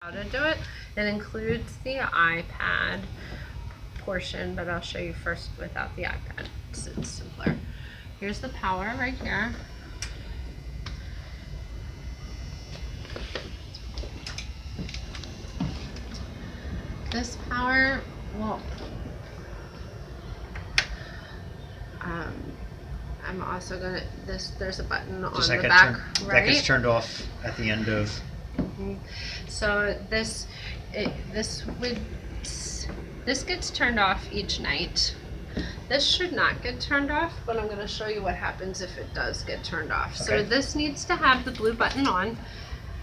how to do it. It includes the iPad portion, but I'll show you first without the iPad. It's simpler. Here's the power right here. This power will I'm also gonna there's a button on the back, right? That gets turned off at the end of. So this gets turned off each night. This should not get turned off, but I'm going to show you what happens if it does get turned off. Okay. So this needs to have the blue button on,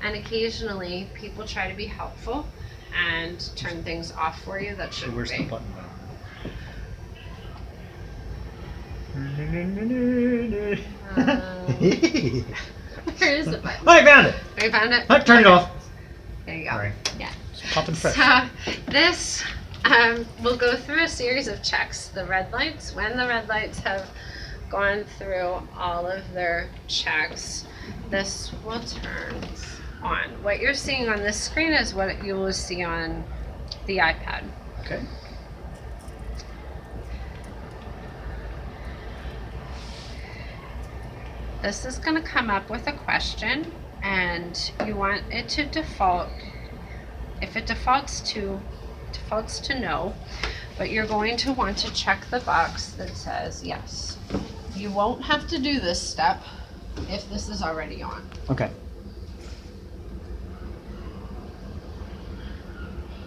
and occasionally people try to be helpful and turn things off for you. That should Where's be. the button Where is the button? Oh, I found it. Oh, you found it? Oh, turn it off. There you go. All right. Yeah. Pop and fresh. So this we'll go through a series of checks. The red lights, when the red lights have gone through all of their checks, this will turn on. What you're seeing on this screen is what you will see on the iPad. Okay. This is going to come up with a question, and you want it to default. If it defaults to no, but you're going to want to check the box that says yes. You won't have to do this step if this is already on. Okay.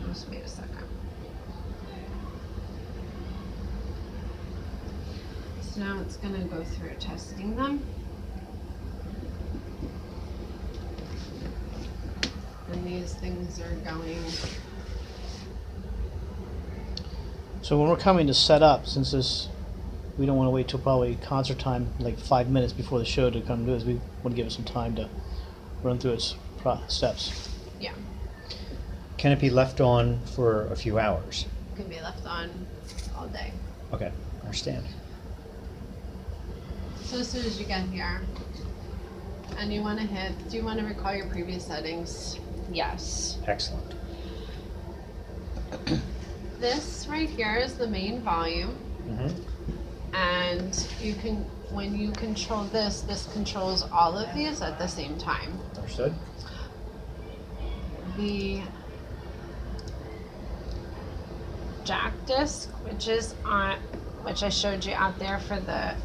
Just wait a second. So now it's going to go through testing them. And these things are going. So when we're coming to set up, since this, we don't want to wait till probably concert time, like 5 minutes before the show to come do this. We want to give it some time to run through its steps. Yeah. Can it be left on for a few hours? It can be left on all day. Okay, understand. So as soon as you get here, and you want to hit, do you want to recall your previous settings? Yes. Excellent. This right here is the main volume. Mm-hmm. And you can, when you control this controls all of these at the same time. Understood. The jack disc, which is on, which I showed you out there for the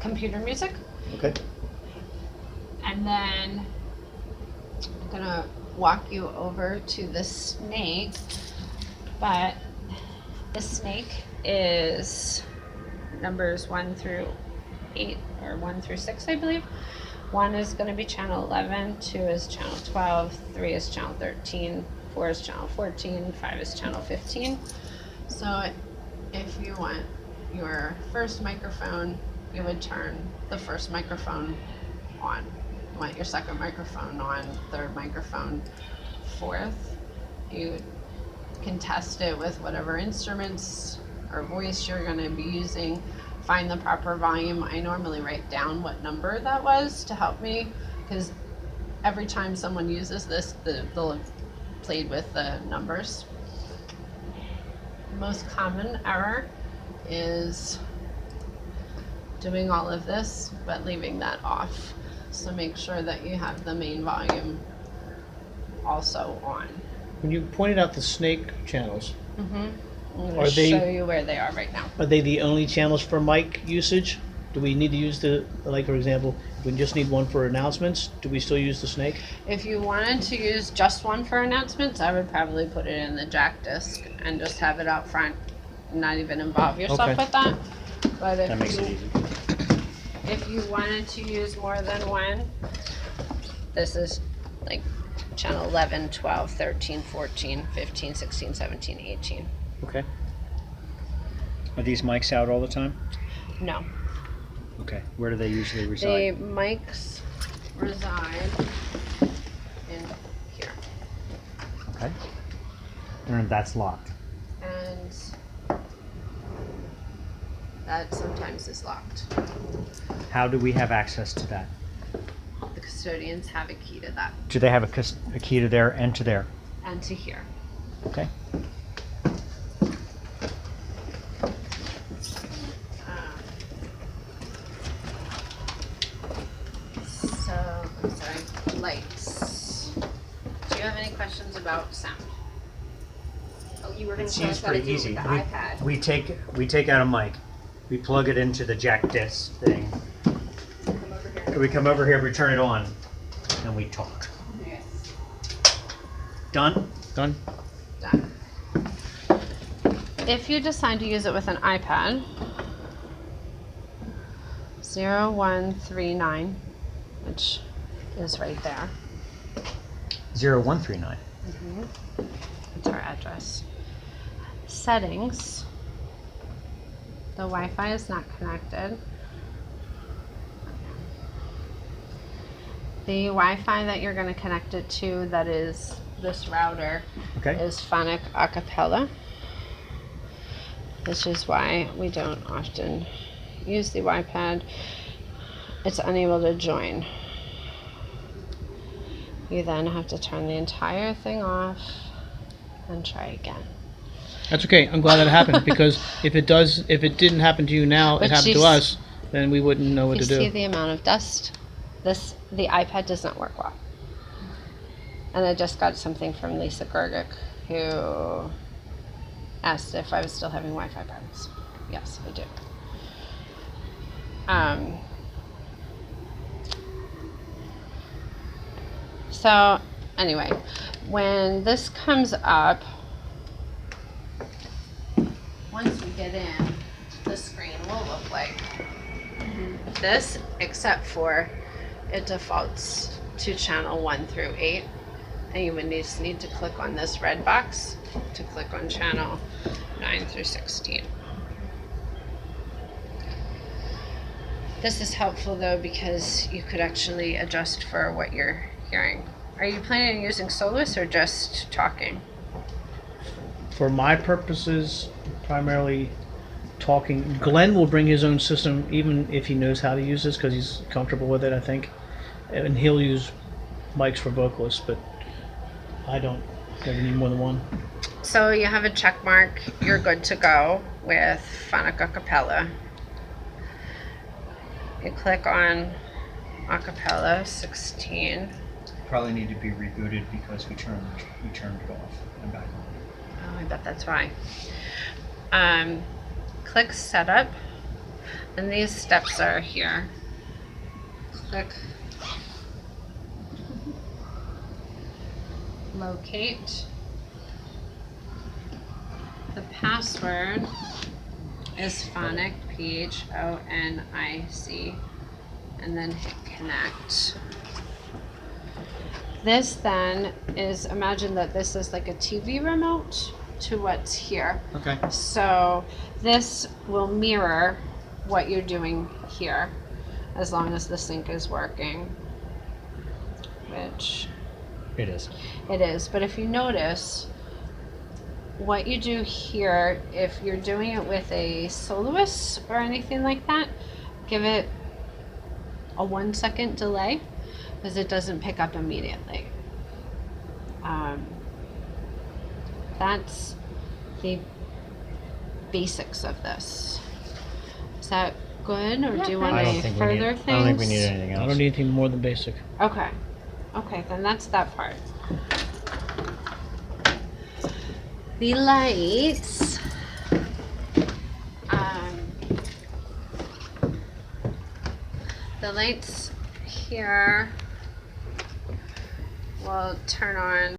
computer music. Okay. And then I'm gonna walk you over to the snake, but the snake is numbers 1 through 8 or 1 through 6, I believe. 1 is going to be channel 11, 2 is channel 12, 3 is channel 13, 4 is channel 14, 5 is channel 15. So if you want your first microphone, you would turn the first microphone on. You want your second microphone on, third microphone, fourth. You can test it with whatever instruments or voice you're going to be using. Find the proper volume. I normally write down what number that was to help me, because every time someone uses this, they'll have played with the numbers. Most common error is doing all of this but leaving that off. So make sure that you have the main volume also on. When you pointed out the snake channels, I'm going Are to they- show you where they are right now. are they the only channels for mic usage? Do we need to use the, like for example, we just need one for announcements? Do we still use the snake? If you wanted to use just one for announcements, I would probably put it in the jack disc and just have it out front, and not even involve yourself Okay. with that. But That makes it easy. if you wanted to use more than one, this is like channel 11, 12, 13, 14, 15, 16, 17, 18. Okay. Are these mics out all the time? No. Okay. Where do they usually The reside? mics reside in here. Okay. And that's locked. And that sometimes is locked. How do we have access to that? The custodians have a key to that Do they have a key to there and to there? and to here. Okay. So, I'm sorry, lights. Do you have any questions about sound? Oh, you were going to show us how to do it with the iPad. We take out a mic, we plug it into the jack disc thing. Come over here. We come over here, we turn it on, and we talk. Yes. Done? Done? Done. If you decide to use it with an iPad, 0139, which is right there. 0139. It's our address. Settings. The Wi-Fi is not connected. The Wi-Fi that you're going to connect it to, that is this router, Okay. is phonic acapella, which is why we don't often use the Wi-Fi. It's unable to join. You then have to turn the entire thing off and try again. That's okay. I'm glad that happened because if it didn't happen to you now, But it happened you to s- us, then we wouldn't know what You to see do. the amount of dust? The iPad does not work well. And I just got something from Lisa Gergic, who asked if I was still having Wi-Fi problems. Yes, I do. So anyway, when this comes up, once we get in, the screen will look like this, except for it defaults to channel 1 through 8, and you would just need to click on this red box to click on channel 9 through 16. This is helpful though because you could actually adjust for what you're hearing. Are you planning on using Solus or just talking? For my purposes, primarily talking. Glenn will bring his own system even if he knows how to use this because he's comfortable with it, I think. And he'll use mics for vocalists, but I don't ever need more than one. So you have a check mark, you're good to go with phonic acapella. You click on acapella 16. Probably need to be rebooted because we turned it off and back on. Oh, I bet that's why. Click setup, and these steps are here. Click locate. The password is phonic, PHONIC, and then hit connect. This then is, imagine that this is like a TV remote to what's here. Okay. So this will mirror what you're doing here as long as the sync is working, which It is. it is. But if you notice, what you do here, if you're doing it with a soloist or anything like that, give it a 1 second delay because it doesn't pick up immediately. That's the basics of this. Is that good, or do you want I don't any think further things? I don't think we need anything else. I don't need anything more than basic. Okay. Okay, then that's that part. The lights. The lights here will turn on